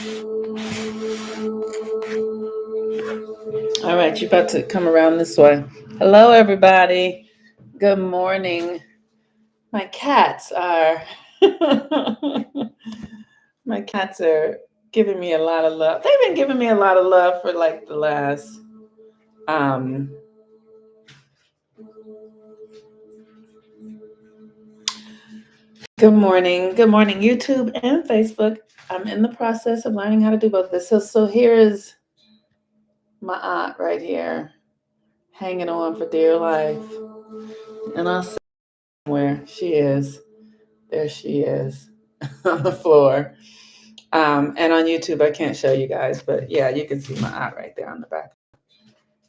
All right, you're about to come around this way. Hello, everybody. Good morning. My cats are my cats are giving me a lot of love. They've been giving me a lot of love for like the last Good morning. Good morning, YouTube and Facebook. I'm in the process of learning how to do both of this. So here is my aunt right here, hanging on for dear life. And I'll see where she is. There she is on the floor. And on YouTube, I can't show you guys, but yeah, you can see my aunt right there on the back.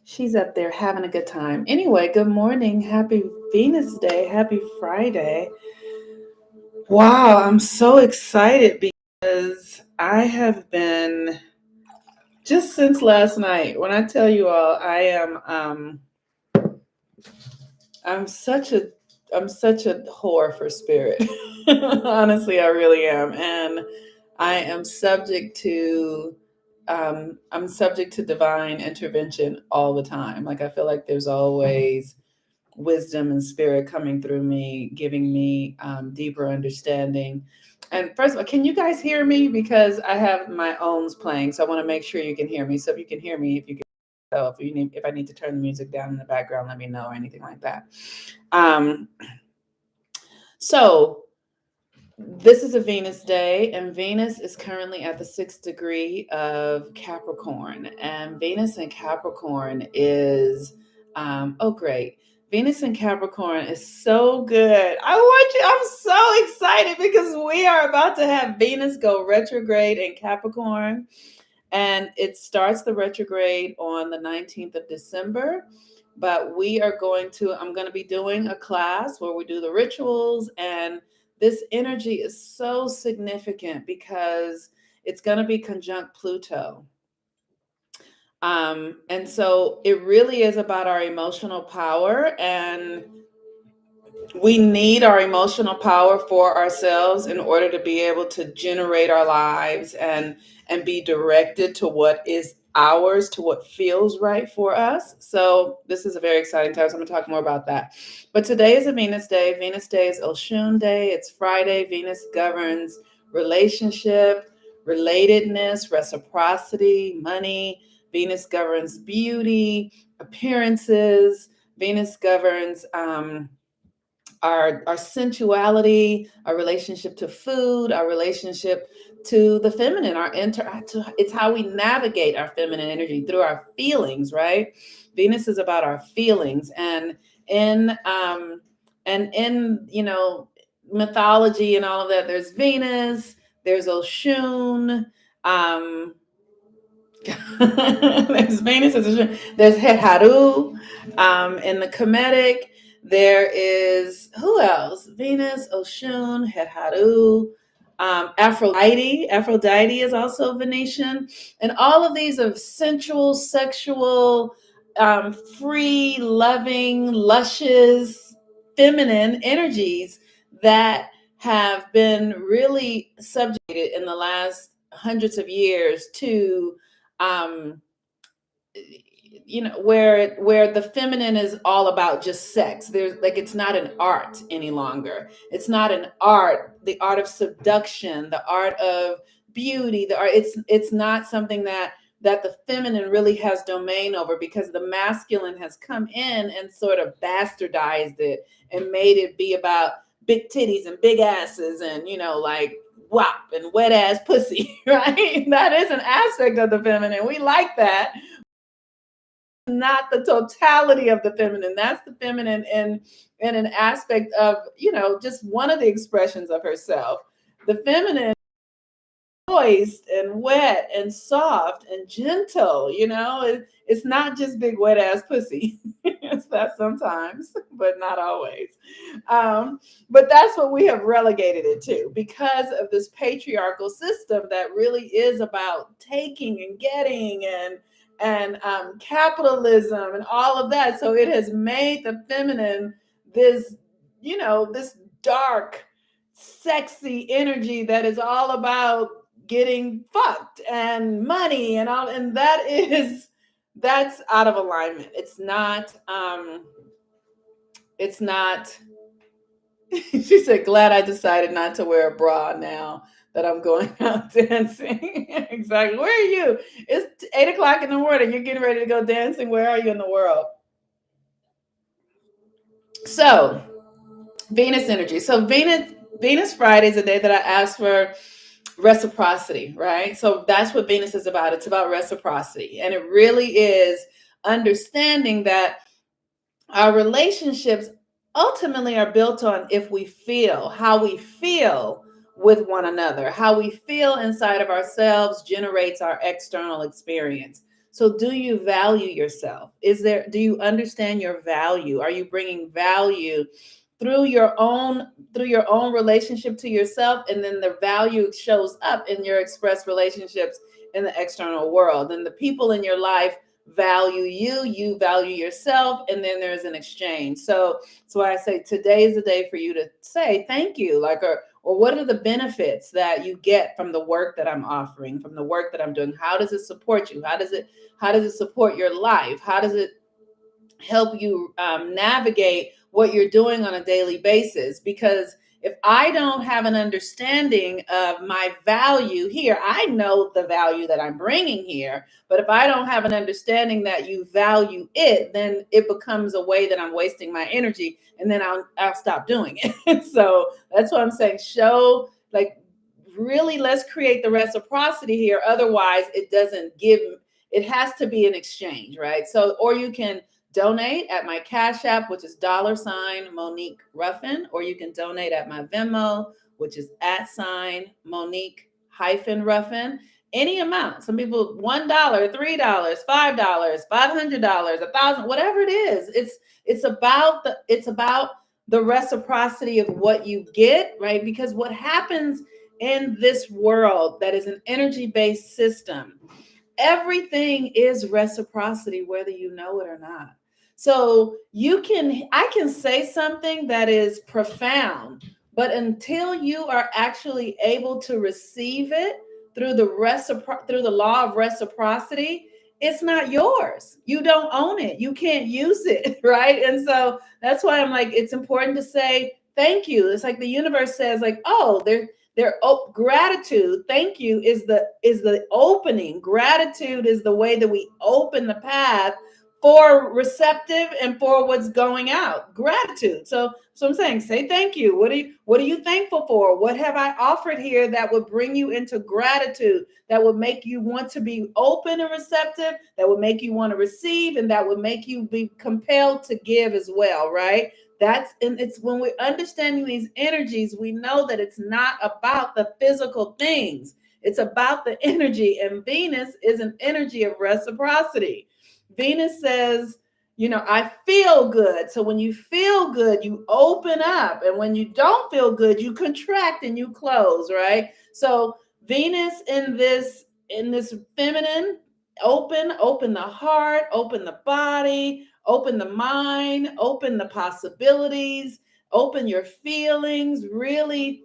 She's up there having a good time. Anyway, good morning. Happy Venus Day. Happy Friday. Wow, I'm so excited because I have been just since last night. When I tell you all, I'm such a whore for spirit. Honestly, I really am, and I am subject to divine intervention all the time. Like I feel like there's always wisdom and spirit coming through me, giving me deeper understanding. And first of all, can you guys hear me? Because I have my owns playing, so I want to make sure you can hear me. So if you can hear me, if I need to turn the music down in the background, let me know or anything like that. So this is a Venus day, and Venus is currently at the 6th degree of Capricorn. And Venus in Capricorn is, great. Venus in Capricorn is so good. I'm so excited because we are about to have Venus go retrograde in Capricorn. And it starts the retrograde on the 19th of December. But I'm going to be doing a class where we do the rituals, and this energy is so significant because it's going to be conjunct Pluto. And so it really is about our emotional power, and we need our emotional power for ourselves in order to be able to generate our lives and be directed to what is ours, to what feels right for us. So this is a very exciting time. So I'm going to talk more about that. But today is a Venus day. Venus day is Oshun day. It's Friday. Venus governs relationship, relatedness, reciprocity, money. Venus governs beauty, appearances. Venus governs our sensuality, our relationship to food, our relationship to the feminine, it's how we navigate our feminine energy through our feelings, right? Venus is about our feelings, and in mythology and all of that, there's Venus, there's Oshun, there's Venus, there's Heharu, in the Kemetic. There is, who else? Venus, Oshun, Heharu, Aphrodite. Aphrodite is also Venetian. And all of these are sensual, sexual, free, loving, luscious, feminine energies that have been really subjugated in the last hundreds of years to where the feminine is all about just sex. There's like, it's not an art any longer. It's not an art, the art of seduction, the art of beauty, the art. It's not something that the feminine really has domain over, because the masculine has come in and sort of bastardized it and made it be about big titties and big asses and like wop and wet ass pussy, right? That is an aspect of the feminine. We like that. Not the totality of the feminine. That's the feminine in an aspect of, just one of the expressions of herself. The feminine, moist and wet and soft and gentle, it's not just big wet ass pussy. It's that sometimes, but not always. But that's what we have relegated it to, because of this patriarchal system that really is about taking and getting and capitalism and all of that. So it has made the feminine this dark, sexy energy that is all about getting fucked and money and all, and that's out of alignment. It's not she said, glad I decided not to wear a bra now that I'm going out dancing. Exactly. Where are you? It's 8 o'clock in the morning. You're getting ready to go dancing. Where are you in the world? So Venus energy. So Venus Friday is a day that I asked for reciprocity, right? So that's what Venus is about. It's about reciprocity. And it really is understanding that our relationships ultimately are built on if we feel, how we feel with one another, how we feel inside of ourselves generates our external experience. So do you value yourself? Do you understand your value? Are you bringing value through your own relationship to yourself, and then the value shows up in your express relationships in the external world, and the people in your life value you, you value yourself, and then there's an exchange. So that's why I say today is the day for you to say thank you, like, or what are the benefits that you get from the work that I'm offering, from the work that I'm doing? How does it support you? How does it support your life? How does it help you navigate what you're doing on a daily basis? Because if I don't have an understanding of my value here, I know the value that I'm bringing here. But if I don't have an understanding that you value it, then it becomes a way that I'm wasting my energy, and then I'll stop doing it. So that's what I'm saying. Show, like, really, let's create the reciprocity here. Otherwise, it doesn't give. It has to be an exchange, right? So, or you can donate at my Cash App, which is $Monique Ruffin, or you can donate at my Venmo, which is @Monique Ruffin. Any amount. Some people $1, $3, $5, $500, 1,000, whatever it is. It's about the reciprocity of what you get, right? Because what happens in this world that is an energy-based system, everything is reciprocity, whether you know it or not. So I can say something that is profound, but until you are actually able to receive it through the law of reciprocity, it's not yours. You don't own it. You can't use it, right? And so that's why I'm like, it's important to say thank you. It's like the universe says, like, oh, gratitude, thank you, is the opening. Gratitude is the way that we open the path for receptive and for what's going out. Gratitude. So I'm saying, say thank you. What are you thankful for? What have I offered here that would bring you into gratitude, that would make you want to be open and receptive, that would make you want to receive, and that would make you be compelled to give as well, right? And it's when we're understanding these energies, we know that it's not about the physical things. It's about the energy. And Venus is an energy of reciprocity. Venus says, I feel good. So when you feel good, you open up. And when you don't feel good, you contract and you close, right? So Venus in this feminine, open the heart, open the body, open the mind, open the possibilities, open your feelings, really,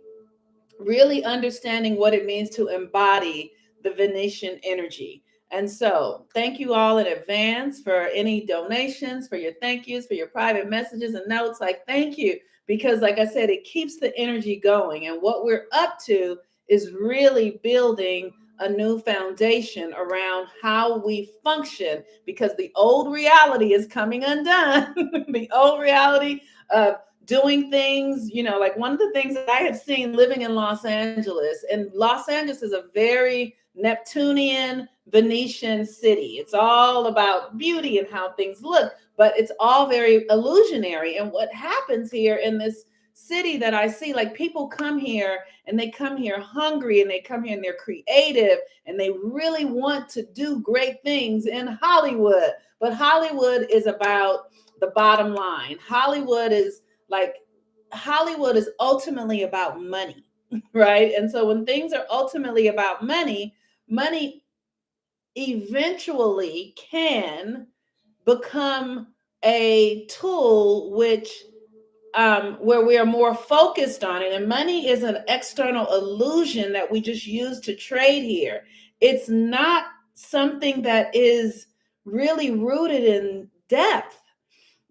really understanding what it means to embody the Venetian energy. And so, thank you all in advance for any donations, for your thank yous, for your private messages and notes. Like, thank you, because, like I said, it keeps the energy going. And what we're up to is really building a new foundation around how we function, because the old reality is coming undone. The old reality of doing things, like one of the things that I have seen living in Los Angeles, and Los Angeles is a very Neptunian, Venetian city. It's all about beauty and how things look, but it's all very illusionary. And what happens here in this city that I see, like, people come here and they come here hungry, and they come here and they're creative, and they really want to do great things in Hollywood. But Hollywood is about the bottom line. Hollywood is ultimately about money, right? And so when things are ultimately about money, money eventually can become a tool which where we are more focused on it. And money is an external illusion that we just use to trade here. It's not something that is really rooted in depth.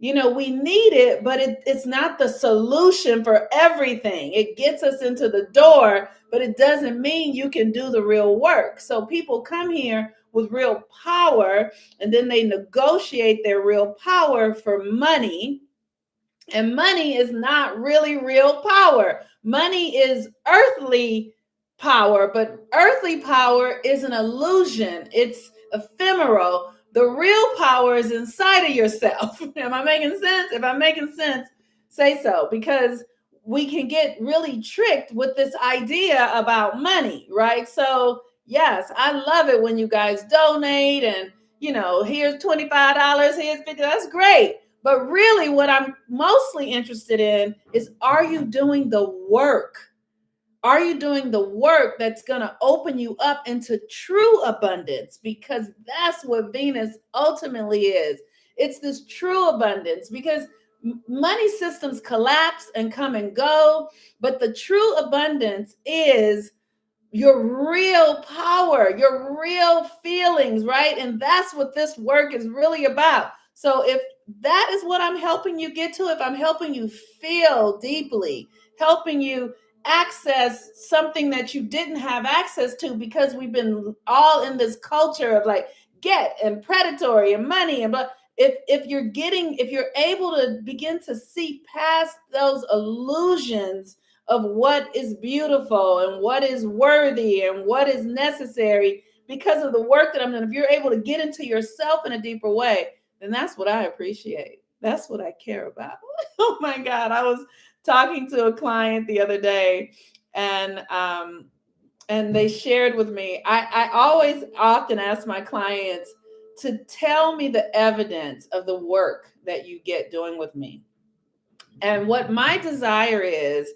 We need it, but it's not the solution for everything. It gets us into the door, but it doesn't mean you can do the real work. So people come here with real power, and then they negotiate their real power for money. And money is not really real power. Money is earthly power, but earthly power is an illusion. It's ephemeral. The real power is inside of yourself. Am I making sense? If I'm making sense, say so, because we can get really tricked with this idea about money, right? So, yes, I love it when you guys donate and, here's $25, here's 50. That's great. But really, what I'm mostly interested in is, are you doing the work? Are you doing the work that's going to open you up into true abundance? Because that's what Venus ultimately is. It's this true abundance, because money systems collapse and come and go. But the true abundance is your real power, your real feelings, right? And that's what this work is really about. So if that is what I'm helping you get to, if I'm helping you feel deeply, helping you access something that you didn't have access to, because we've been all in this culture of like get and predatory and money, and but if you're able to begin to see past those illusions of what is beautiful and what is worthy and what is necessary because of the work that I'm doing, if you're able to get into yourself in a deeper way, then that's what I appreciate. That's what I care about. Oh my God. I was talking to a client the other day, and they shared with me, I always often ask my clients to tell me the evidence of the work that you get doing with me. And what my desire is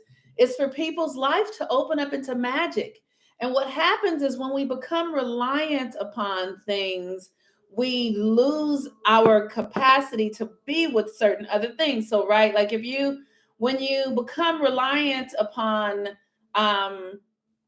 for people's life to open up into magic. And what happens is, when we become reliant upon things, we lose our capacity to be with certain other things. So, right, like when you become reliant upon,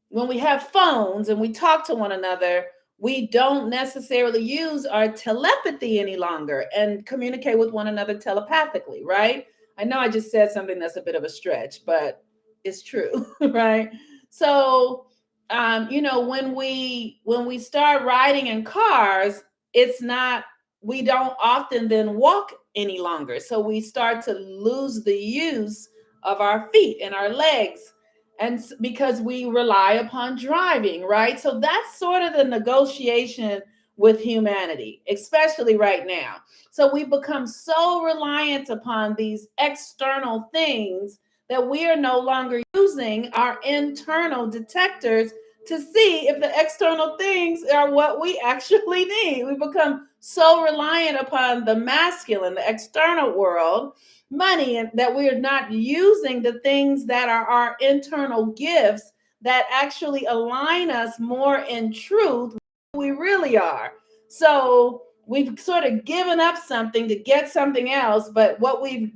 when we have phones and we talk to one another, we don't necessarily use our telepathy any longer and communicate with one another telepathically, right? I know I just said something that's a bit of a stretch, but it's true, right? So, when we start riding in cars, it's not we don't often then walk any longer. So we start to lose the use of our feet and our legs, and because we rely upon driving, right? So that's sort of the negotiation with humanity, especially right now. So we become so reliant upon these external things that we are no longer using our internal detectors to see if the external things are what we actually need. We become so reliant upon the masculine, the external world, money, and that we are not using the things that are our internal gifts that actually align us more in truth with who we really are. So we've sort of given up something to get something else, but what we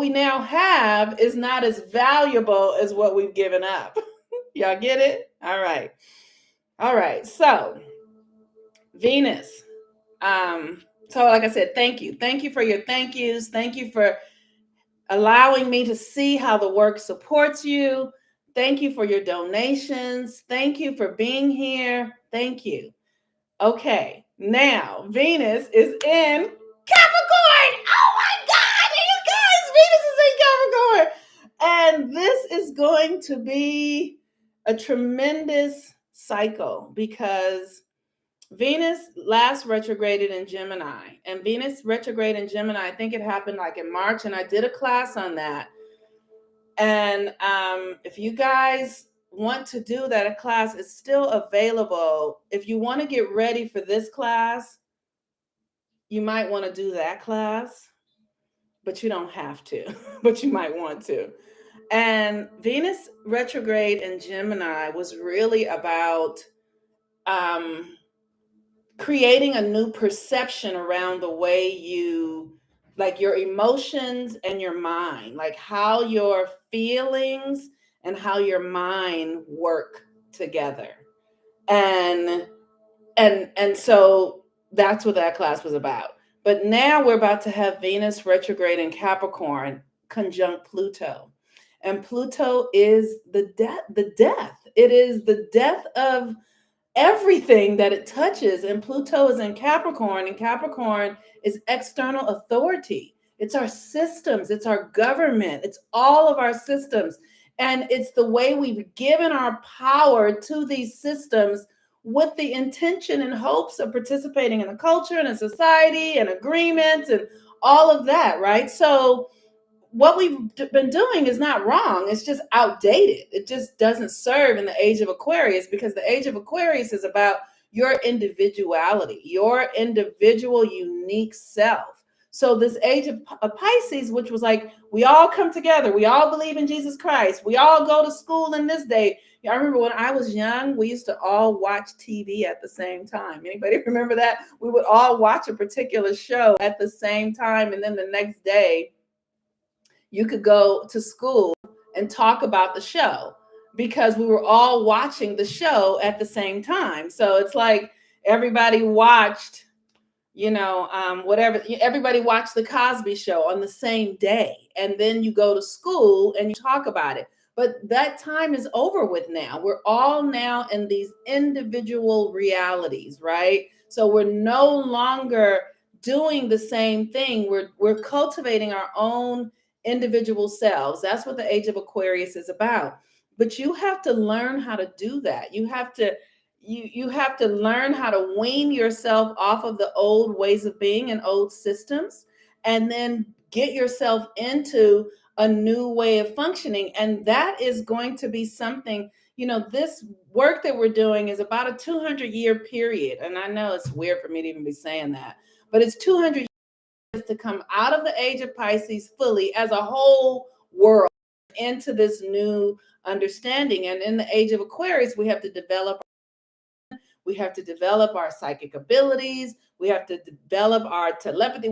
now have is not as valuable as what we've given up. Y'all get it? All right. So Venus. So like I said, thank you for your thank yous. Thank you for allowing me to see how the work supports you. Thank you for your donations. Thank you for being here. Thank you. Okay, now Venus is in Capricorn. Oh my God, you guys, Venus is in Capricorn. And this is going to be a tremendous cycle, because Venus last retrograded in Gemini. And Venus retrograde in Gemini, I think it happened like in March, and I did a class on that. And if you guys want to do that, a class is still available. If you want to get ready for this class, you might want to do that class, but you don't have to, but you might want to. And Venus retrograde in Gemini was really about creating a new perception around the way you like your emotions and your mind, like how your feelings and how your mind work together. And so that's what that class was about. But now we're about to have Venus retrograde in Capricorn conjunct Pluto. And Pluto is the death. It is the death of everything that it touches. And Pluto is in Capricorn, and Capricorn is external authority. It's our systems, it's our government, it's all of our systems. And it's the way we've given our power to these systems with the intention and hopes of participating in a culture and a society and agreements and all of that, right? So what we've been doing is not wrong. It's just outdated. It just doesn't serve in the age of Aquarius, because the age of Aquarius is about your individuality, your individual unique self. So this age of Pisces, which was like, we all come together, we all believe in Jesus Christ, we all go to school in this day. I remember when I was young, we used to all watch TV at the same time. Anybody remember that? We would all watch a particular show at the same time, and then the next day you could go to school and talk about the show because we were all watching the show at the same time. So it's like everybody watched, whatever, everybody watched the Cosby Show on the same day. And then you go to school and you talk about it. But that time is over with now. We're all now in these individual realities, right? So we're no longer doing the same thing. We're cultivating our own individual selves. That's what the age of Aquarius is about. But you have to learn how to do that. You have to learn how to wean yourself off of the old ways of being and old systems, and then get yourself into a new way of functioning. And that is going to be something, this work that we're doing is about a 200-year period. And I know it's weird for me to even be saying that, but it's 200 to come out of the age of Pisces fully as a whole world into this new understanding. And in the age of Aquarius, we have to develop our psychic abilities. We have to develop our telepathy.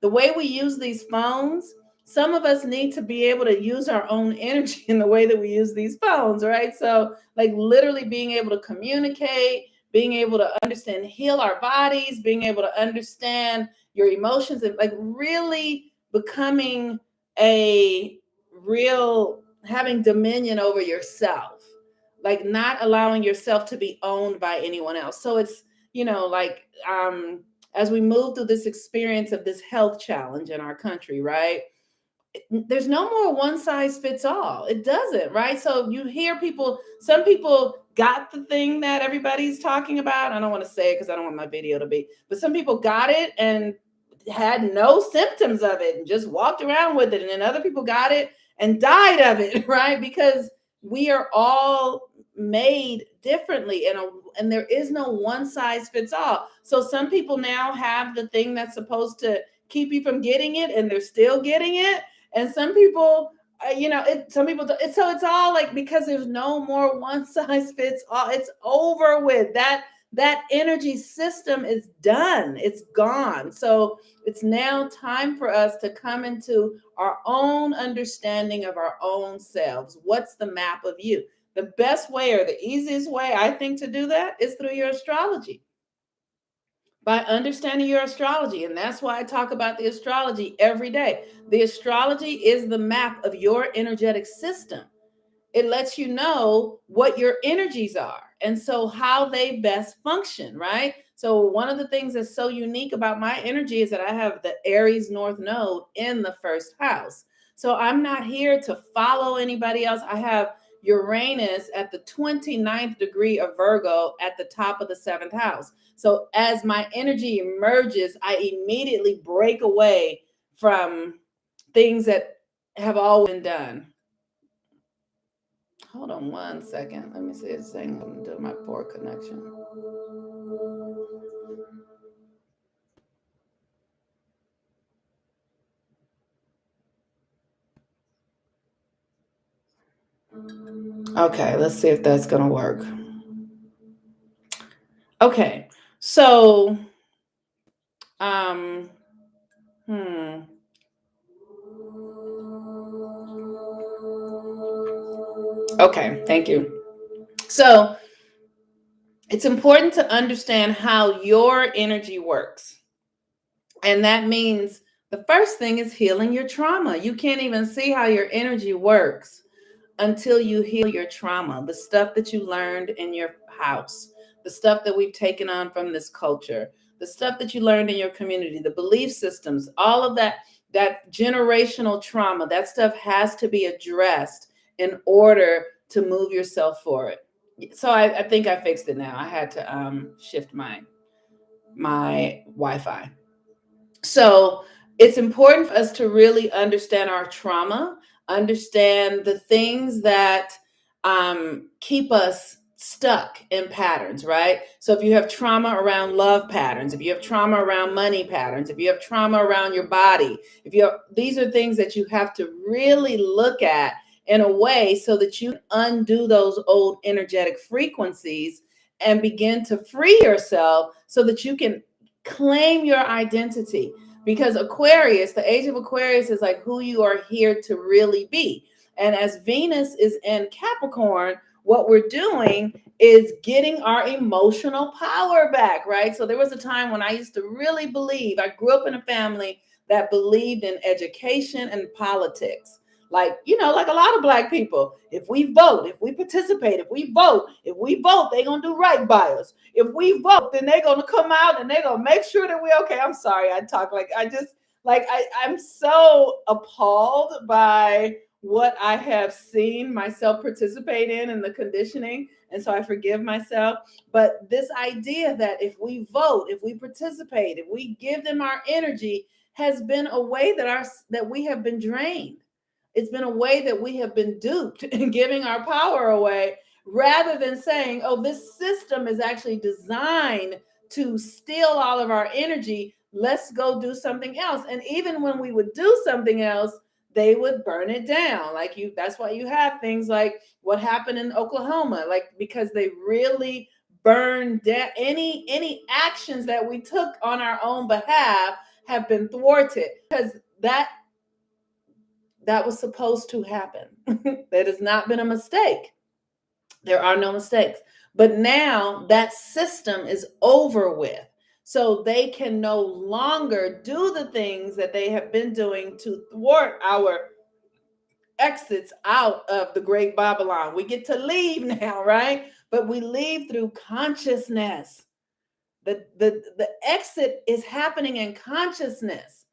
The way we use these phones, some of us need to be able to use our own energy in the way that we use these phones, right? So, like, literally being able to communicate, being able to understand, heal our bodies, being able to understand your emotions, and like really becoming having dominion over yourself, like not allowing yourself to be owned by anyone else. So it's, as we move through this experience of this health challenge in our country, right? There's no more one size fits all. It doesn't, right? So you hear some people got the thing that everybody's talking about. I don't want to say it because I don't want my video to be, but some people got it and had no symptoms of it and just walked around with it. And then other people got it and died of it, right? Because we are all made differently, and there is no one size fits all. So some people now have the thing that's supposed to keep you from getting it, and they're still getting it. And some people, some people, so it's all like, because there's no more one size fits all. It's over with. That energy system is done. It's gone. So it's now time for us to come into our own understanding of our own selves. What's the map of you? The best way, or the easiest way, I think, to do that is through your astrology, by understanding your astrology. And that's why I talk about the astrology every day. The astrology is the map of your energetic system. It lets you know what your energies are, and so how they best function, right? So one of the things that's so unique about my energy is that I have the Aries North Node in the first house. So I'm not here to follow anybody else. I have Uranus at the 29th degree of Virgo at the top of the seventh house. So as my energy emerges, I immediately break away from things that have always been done. Hold on one second. Let me see. It's saying I'm doing my poor connection. Okay, let's see if that's going to work. Okay, so, um, Okay, thank you. So it's important to understand how your energy works. And that means the first thing is healing your trauma. You can't even see how your energy works until you heal your trauma, the stuff that you learned in your house, the stuff that we've taken on from this culture, the stuff that you learned in your community, the belief systems, all of that generational trauma, that stuff has to be addressed in order to move yourself forward. So I think I fixed it now. I had to shift my Wi-Fi. So it's important for us to really understand our trauma, understand the things that keep us stuck in patterns, right? So if you have trauma around love patterns, if you have trauma around money patterns, if you have trauma around your body, these are things that you have to really look at in a way so that you undo those old energetic frequencies and begin to free yourself so that you can claim your identity. Because Aquarius, the age of Aquarius, is like who you are here to really be. And as Venus is in Capricorn, what we're doing is getting our emotional power back, right? So there was a time when I used to really believe, I grew up in a family that believed in education and politics. Like, like a lot of Black people, if we vote, if we participate, if we vote, they're going to do right by us. If we vote, then they're going to come out and they're going to make sure that we're okay. I'm sorry, I talk I'm so appalled by what I have seen myself participate in the conditioning. And so I forgive myself. But this idea that if we vote, if we participate, if we give them our energy, has been a way that we have been drained. It's been a way that we have been duped in giving our power away, rather than saying, oh, this system is actually designed to steal all of our energy. Let's go do something else. And even when we would do something else, they would burn it down. That's why you have things like what happened in Oklahoma, because they really burned down any actions that we took on our own behalf have been thwarted, because that was supposed to happen. That has not been a mistake. There are no mistakes. But now that system is over with. So they can no longer do the things that they have been doing to thwart our exits out of the Great Babylon. We get to leave now, right? But we leave through consciousness. The exit is happening in consciousness.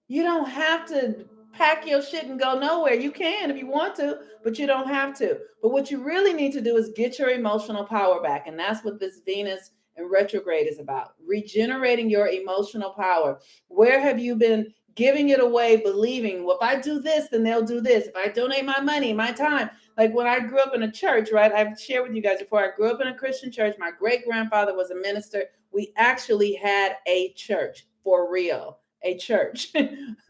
You don't have to pack your shit and go nowhere. You can if you want to, but you don't have to. But what you really need to do is get your emotional power back. And that's what this Venus and retrograde is about. Regenerating your emotional power. Where have you been giving it away, believing, well, if I do this, then they'll do this. If I donate my money, my time. Like when I grew up in a church, right? I've shared with you guys before, I grew up in a Christian church. My great-grandfather was a minister. We actually had a church for real. A church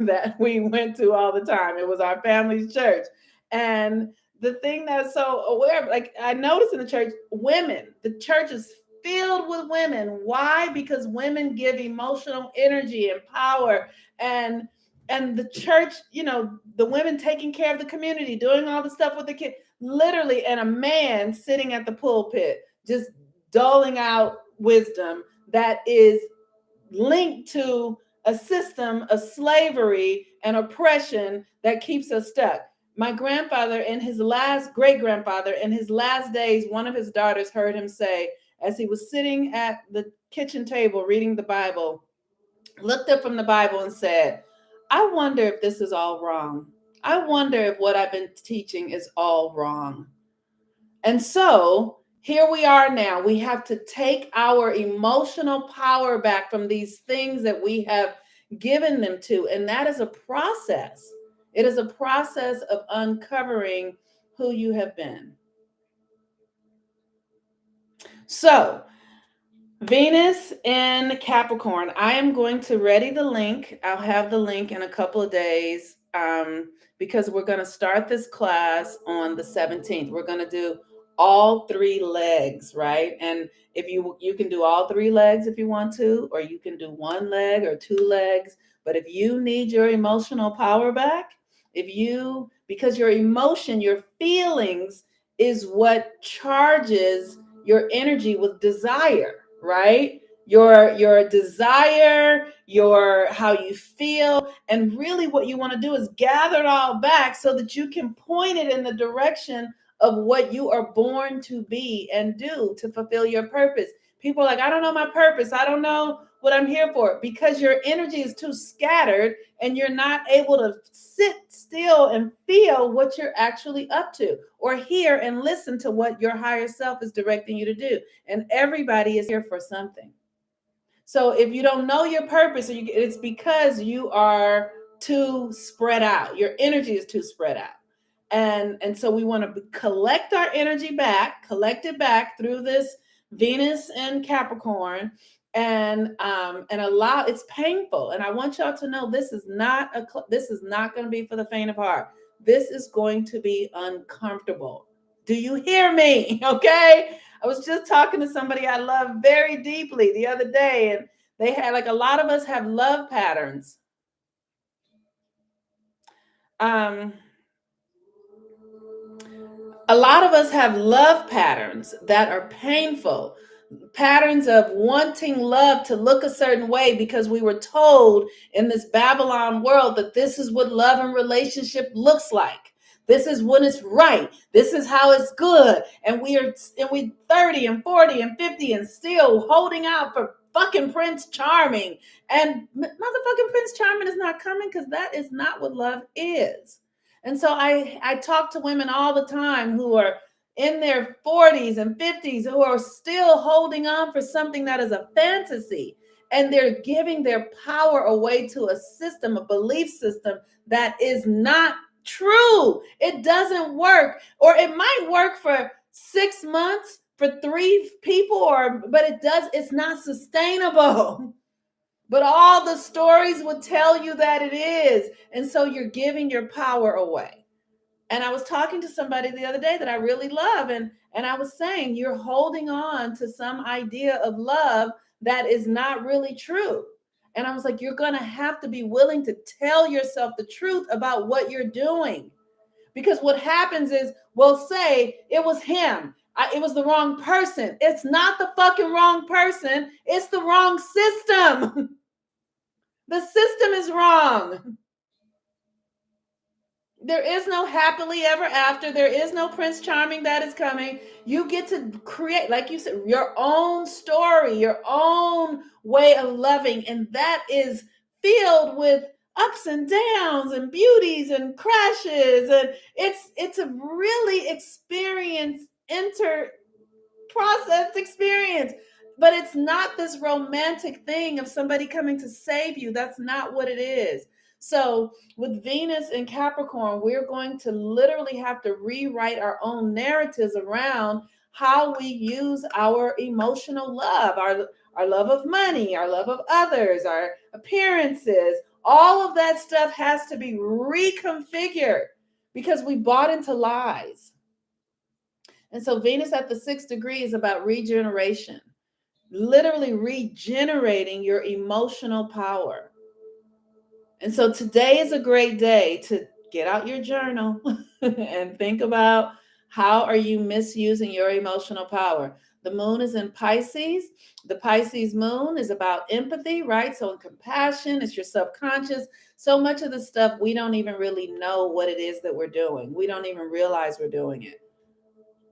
that we went to all the time. It was our family's church. And the thing that's so aware of, I noticed in the church, the church is filled with women. Why? Because women give emotional energy and power. And the church, the women taking care of the community, doing all the stuff with the kids, literally, and a man sitting at the pulpit, just doling out wisdom that is linked to a system of slavery and oppression that keeps us stuck. My grandfather, great-grandfather, in his last days, one of his daughters heard him say, as he was sitting at the kitchen table reading the Bible, looked up from the Bible and said, I wonder if this is all wrong. I wonder if what I've been teaching is all wrong. And so here we are now. We have to take our emotional power back from these things that we have given them to. And that is a process. It is a process of uncovering who you have been. So Venus in Capricorn, I am going to ready the link. I'll have the link in a couple of days because we're going to start this class on the 17th. We're going to do all 3 legs, right? And if you can do all 3 legs if you want to, or you can do 1 leg or 2 legs. But if you need your emotional power back, because your emotion, your feelings is what charges your energy with desire, right? Your desire, your how you feel, and really what you want to do is gather it all back so that you can point it in the direction of what you are born to be and do to fulfill your purpose. People are like, I don't know my purpose. I don't know what I'm here for, because your energy is too scattered and you're not able to sit still and feel what you're actually up to, or hear and listen to what your higher self is directing you to do. And everybody is here for something. So if you don't know your purpose, it's because you are too spread out. Your energy is too spread out. And so we want to collect our energy back, collect it back through this Venus and Capricorn, and allow. It's painful, and I want y'all to know this is not going to be for the faint of heart. This is going to be uncomfortable. Do you hear me? Okay. I was just talking to somebody I love very deeply the other day, and they had, like, a lot of us have love patterns. A lot of us have love patterns that are painful, patterns of wanting love to look a certain way because we were told in this Babylon world that this is what love and relationship looks like. This is when it's right. This is how it's good. And we 30 and 40 and 50 and still holding out for fucking Prince Charming. And motherfucking Prince Charming is not coming, because that is not what love is. And so I talk to women all the time who are in their 40s and 50s who are still holding on for something that is a fantasy. And they're giving their power away to a system, a belief system that is not true. It doesn't work. Or it might work for 6 months for 3 people, but it's not sustainable. But all the stories would tell you that it is. And so you're giving your power away. And I was talking to somebody the other day that I really love, and I was saying, you're holding on to some idea of love that is not really true. And I was like, you're going to have to be willing to tell yourself the truth about what you're doing. Because what happens is, we'll say it was him. It was the wrong person. It's not the fucking wrong person. It's the wrong system. The system is wrong. There is no happily ever after. There is no Prince Charming that is coming. You get to create, like you said, your own story, your own way of loving. And that is filled with ups and downs and beauties and crashes. And it's a really processed experience. But it's not this romantic thing of somebody coming to save you. That's not what it is. So with Venus and Capricorn, we're going to literally have to rewrite our own narratives around how we use our emotional love, our love of money, our love of others, our appearances. All of that stuff has to be reconfigured because we bought into lies. And so Venus at the 6th degree is about regeneration, literally regenerating your emotional power. And so today is a great day to get out your journal and think about, how are you misusing your emotional power? The moon is in Pisces. The Pisces moon is about empathy, right? So compassion, it's your subconscious. So much of the stuff, we don't even really know what it is that we're doing. We don't even realize we're doing it.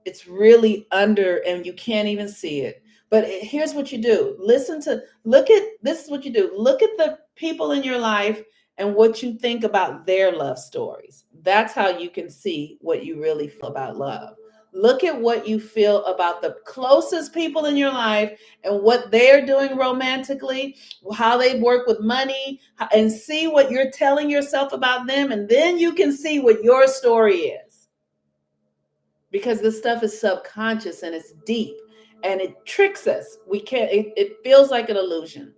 It's really under, and you can't even see it. But here's what you do. This is what you do. Look at the people in your life and what you think about their love stories. That's how you can see what you really feel about love. Look at what you feel about the closest people in your life and what they're doing romantically, how they work with money, and see what you're telling yourself about them. And then you can see what your story is. Because this stuff is subconscious and it's deep and it tricks us. It feels like an illusion.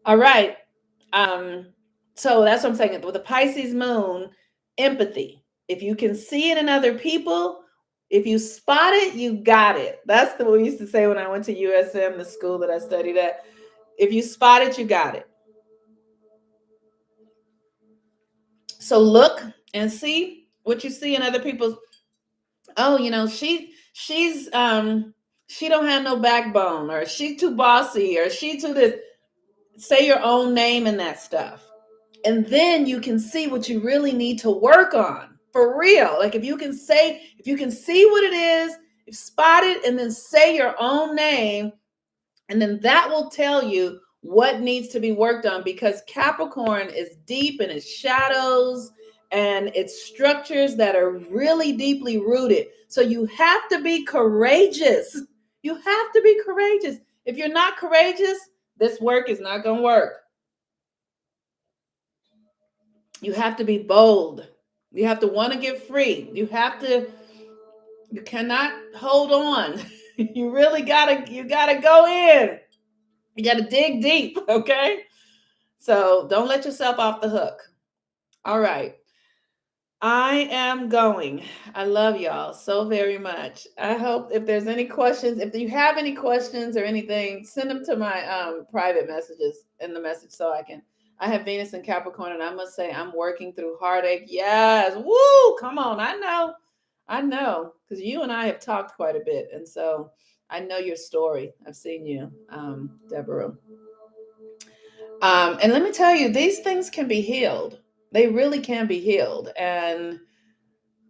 All right. So that's what I'm saying. With the Pisces moon, empathy. If you can see it in other people, if you spot it, you got it. That's what we used to say when I went to USM, the school that I studied at. If you spot it, you got it. So look and see what you see in other people's. Oh, she don't have no backbone, or she too bossy, or she too this. Say your own name in that stuff. And then you can see what you really need to work on for real. Like if you can see what it is, you spot it, and then say your own name, and then that will tell you what needs to be worked on, because Capricorn is deep in its shadows and its structures that are really deeply rooted. So you have to be courageous. You have to be courageous. If you're not courageous, this work is not going to work. You have to be bold. You have to want to get free. You cannot hold on. You really gotta go in. You gotta dig deep, okay? So don't let yourself off the hook. All right. I am going. I love y'all so very much. I hope if there's any questions, if you have any questions or anything, send them to my private messages in the message so I have Venus in Capricorn, and I must say I'm working through heartache. Yes. Woo! Come on. I know. Because you and I have talked quite a bit. And so I know your story. I've seen you, Deborah. And let me tell you, these things can be healed. They really can be healed. And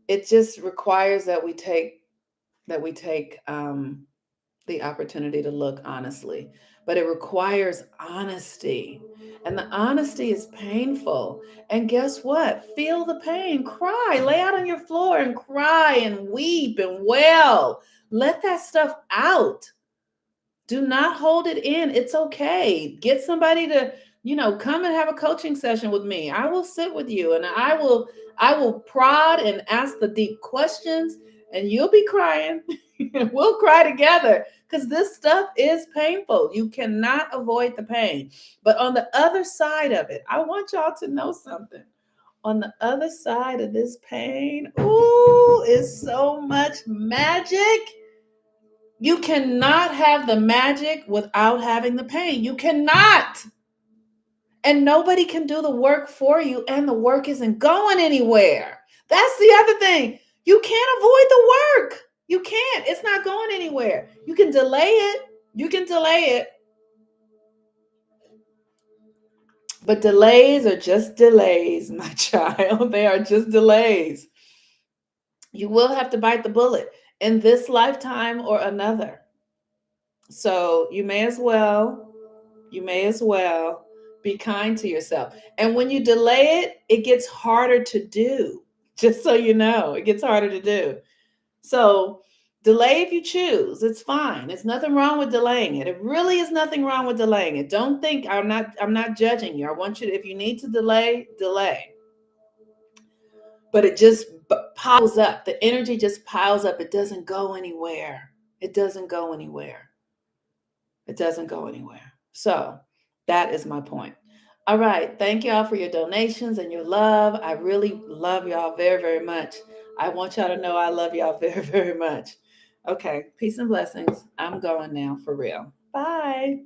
it just requires that we take the opportunity to look honestly. But it requires honesty. And the honesty is painful. And guess what? Feel the pain. Cry. Lay out on your floor and cry and weep and wail. Let that stuff out. Do not hold it in. It's okay. Get somebody to, come and have a coaching session with me. I will sit with you, and I will prod and ask the deep questions, and you'll be crying. We'll cry together, because this stuff is painful. You cannot avoid the pain. But on the other side of it, I want y'all to know something. On the other side of this pain, ooh, is so much magic. You cannot have the magic without having the pain. You cannot. And nobody can do the work for you, and the work isn't going anywhere. That's the other thing. You can't avoid the work. You can't. It's not going anywhere. You can delay it. But delays are just delays, my child. They are just delays. You will have to bite the bullet in this lifetime or another. So you may as well be kind to yourself. And when you delay it, it gets harder to do. Just so you know, it gets harder to do. So delay if you choose. It's fine. There's nothing wrong with delaying it. It really is nothing wrong with delaying it. Don't think I'm not judging you. I want you to, if you need to delay. But it just piles up. The energy just piles up. It doesn't go anywhere. So that is my point. All right. Thank y'all for your donations and your love. I really love y'all very, very much. I want y'all to know I love y'all very, very much. Okay. Peace and blessings. I'm going now for real. Bye.